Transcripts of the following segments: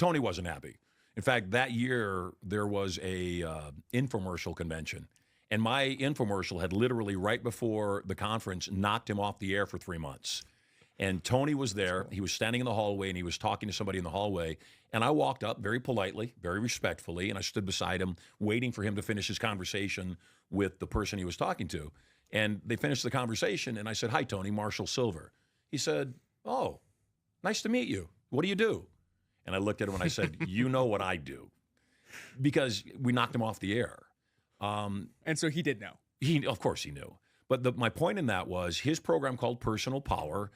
Tony wasn't happy. In fact, that year there was a infomercial convention, and my infomercial had literally right before the conference knocked him off the air for 3 months. And Tony was there. He was standing in the hallway, and he was talking to somebody in the hallway. And I walked up very politely, very respectfully, and I stood beside him, waiting for him to finish his conversation with the person he was talking to. And they finished the conversation, and I said, "Hi, Tony, Marshall Silver." He said, "Oh, nice to meet you. What do you do?" And I looked at him and I said, "You know what I do," because we knocked him off the air. And so he did know. Of course, he knew. But my point in that was his program called Personal Power.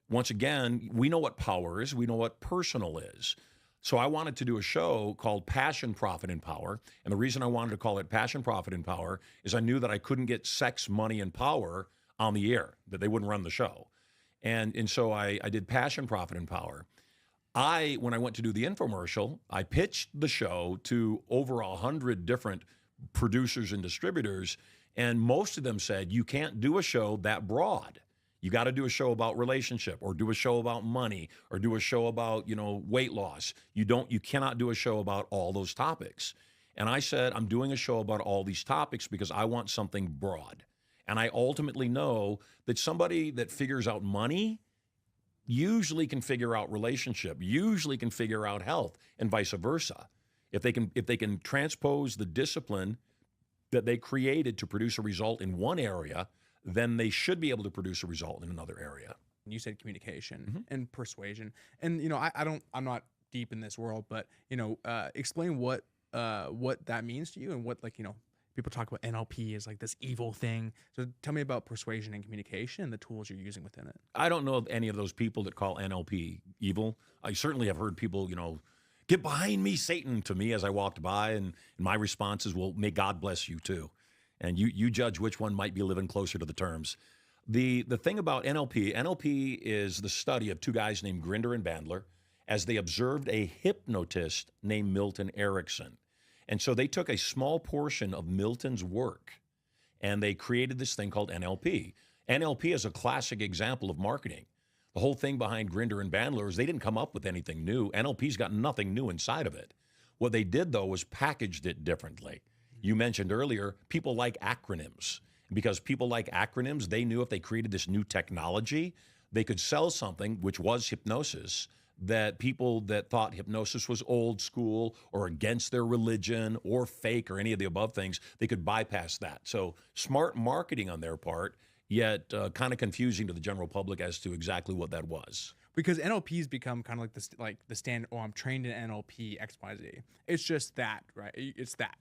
Once again, we know what power is. We know what personal is. So I wanted to do a show called Passion, Profit, and Power. And the reason I wanted to call it Passion, Profit, and Power is I knew that I couldn't get sex, money, and power on the air, that they wouldn't run the show. And so I did Passion, Profit, and Power. When I went to do the infomercial, I pitched the show to over 100 different producers and distributors, and most of them said, "You can't do a show that broad. You got to do a show about relationship, or do a show about money, or do a show about, weight loss. You cannot do a show about all those topics." And I said, I'm doing a show about all these topics because I want something broad. And I ultimately know that somebody that figures out money usually can figure out relationship, usually can figure out health, and vice versa. If they can transpose the discipline that they created to produce a result in one area, then they should be able to produce a result in another area. You said communication and persuasion, and I'm not deep in this world, but explain what that means to you, and what, people talk about NLP as like this evil thing. So tell me about persuasion and communication and the tools you're using within it. I don't know of any of those people that call NLP evil. I certainly have heard people, "Get behind me, Satan," to me as I walked by, and my response is, "Well, may God bless you too." And you judge which one might be living closer to the terms. The thing about NLP is the study of two guys named Grinder and Bandler as they observed a hypnotist named Milton Erickson. And so they took a small portion of Milton's work and they created this thing called NLP. NLP is a classic example of marketing. The whole thing behind Grinder and Bandler is they didn't come up with anything new. NLP's got nothing new inside of it. What they did, though, was packaged it differently. You mentioned earlier, people like acronyms. Because people like acronyms, they knew if they created this new technology, they could sell something, which was hypnosis, that people that thought hypnosis was old school or against their religion or fake or any of the above things, they could bypass that. So smart marketing on their part, yet kind of confusing to the general public as to exactly what that was. Because NLP's become kind of like this, like the standard. Oh, I'm trained in NLP XYZ. It's just that, right? It's that.